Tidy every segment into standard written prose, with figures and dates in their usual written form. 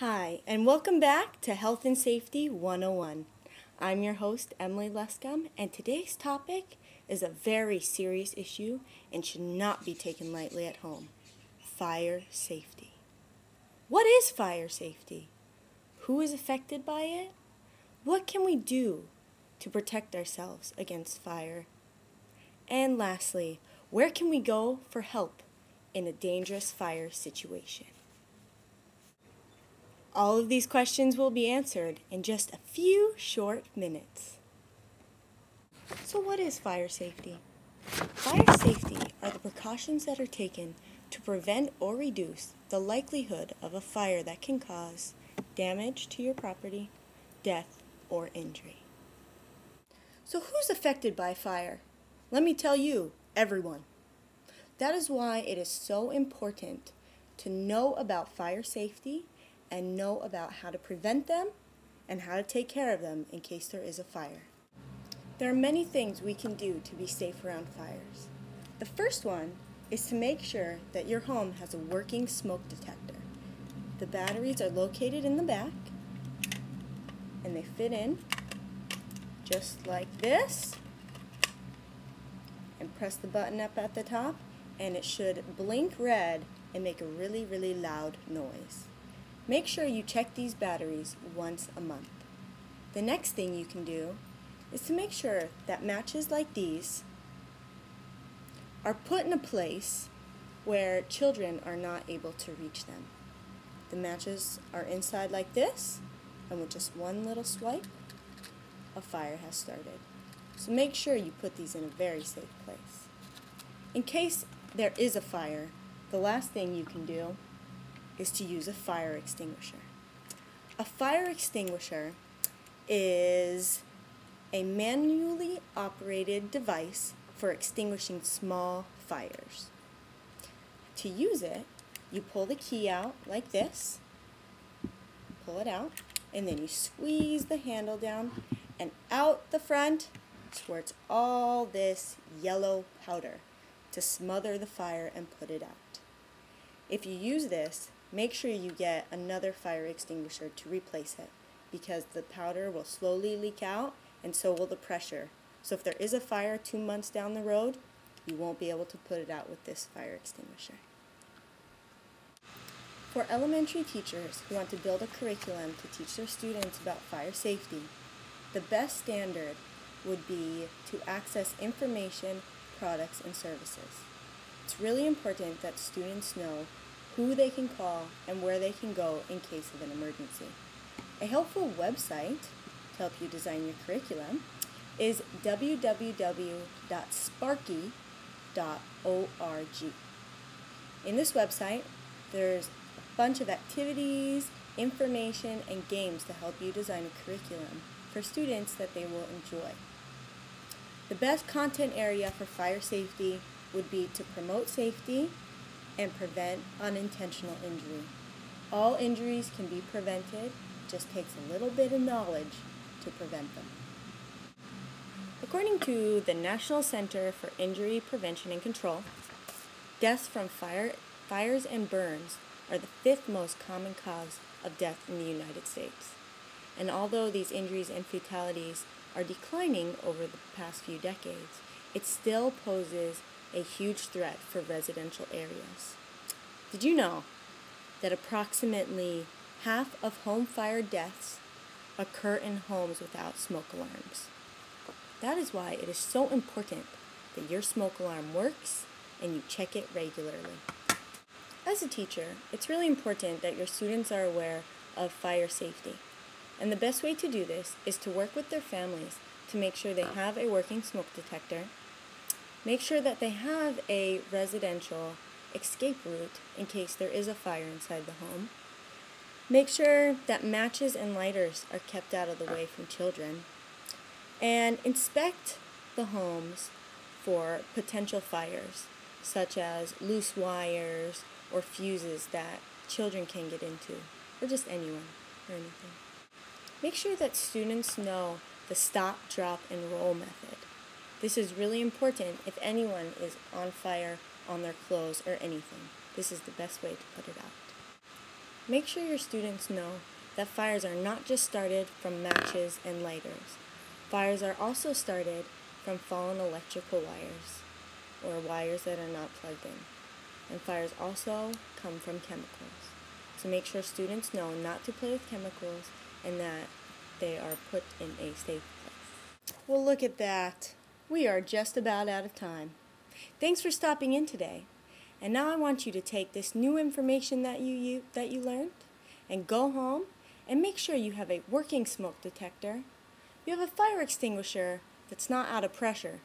Hi, and welcome back to Health and Safety 101. I'm your host, Emily Luscombe, and today's topic is a very serious issue and should not be taken lightly at home: fire safety. What is fire safety? Who is affected by it? What can we do to protect ourselves against fire? And lastly, where can we go for help in a dangerous fire situation? All of these questions will be answered in just a few short minutes. So what is fire safety? Fire safety are the precautions that are taken to prevent or reduce the likelihood of a fire that can cause damage to your property, death, or injury. So who's affected by fire? Let me tell you, everyone. That is why it is so important to know about fire safety and know about how to prevent them and how to take care of them in case there is a fire. There are many things we can do to be safe around fires. The first one is to make sure that your home has a working smoke detector. The batteries are located in the back and they fit in just like this, and press the button up at the top and it should blink red and make a really, really loud noise. Make sure you check these batteries once a month. The next thing you can do is to make sure that matches like these are put in a place where children are not able to reach them. The matches are inside like this, and with just one little swipe, a fire has started. So make sure you put these in a very safe place. In case there is a fire, the last thing you can do is to use a fire extinguisher. A fire extinguisher is a manually operated device for extinguishing small fires. To use it, you pull the key out like this, pull it out, and then you squeeze the handle down, and out the front squirts all this yellow powder to smother the fire and put it out. If you use this, make sure you get another fire extinguisher to replace it, because the powder will slowly leak out and so will the pressure. So if there is a fire 2 months down the road, you won't be able to put it out with this fire extinguisher. For elementary teachers who want to build a curriculum to teach their students about fire safety, the best standard would be to access information, products, and services. It's really important that students know who they can call and where they can go in case of an emergency. A helpful website to help you design your curriculum is www.sparky.org. In this website, there's a bunch of activities, information, and games to help you design a curriculum for students that they will enjoy. The best content area for fire safety would be to promote safety and prevent unintentional injury. All injuries can be prevented, it just takes a little bit of knowledge to prevent them. According to the National Center for Injury Prevention and Control, deaths from fires and burns are the 5th most common cause of death in the United States. And although these injuries and fatalities are declining over the past few decades, it still poses a huge threat for residential areas. Did you know that approximately half of home fire deaths occur in homes without smoke alarms? That is why it is so important that your smoke alarm works and you check it regularly. As a teacher, it's really important that your students are aware of fire safety. And the best way to do this is to work with their families to make sure they have a working smoke detector. Make sure that they have a residential escape route in case there is a fire inside the home. Make sure that matches and lighters are kept out of the way from children. And inspect the homes for potential fires, such as loose wires or fuses that children can get into, or just anyone or anything. Make sure that students know the stop, drop, and roll method. This is really important if anyone is on fire on their clothes or anything. This is the best way to put it out. Make sure your students know that fires are not just started from matches and lighters. Fires are also started from fallen electrical wires or wires that are not plugged in. And fires also come from chemicals. So make sure students know not to play with chemicals and that they are put in a safe place. Well, look at that. We are just about out of time. Thanks for stopping in today. And now I want you to take this new information that you learned and go home and make sure you have a working smoke detector, you have a fire extinguisher that's not out of pressure,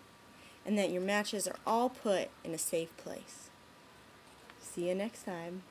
and that your matches are all put in a safe place. See you next time.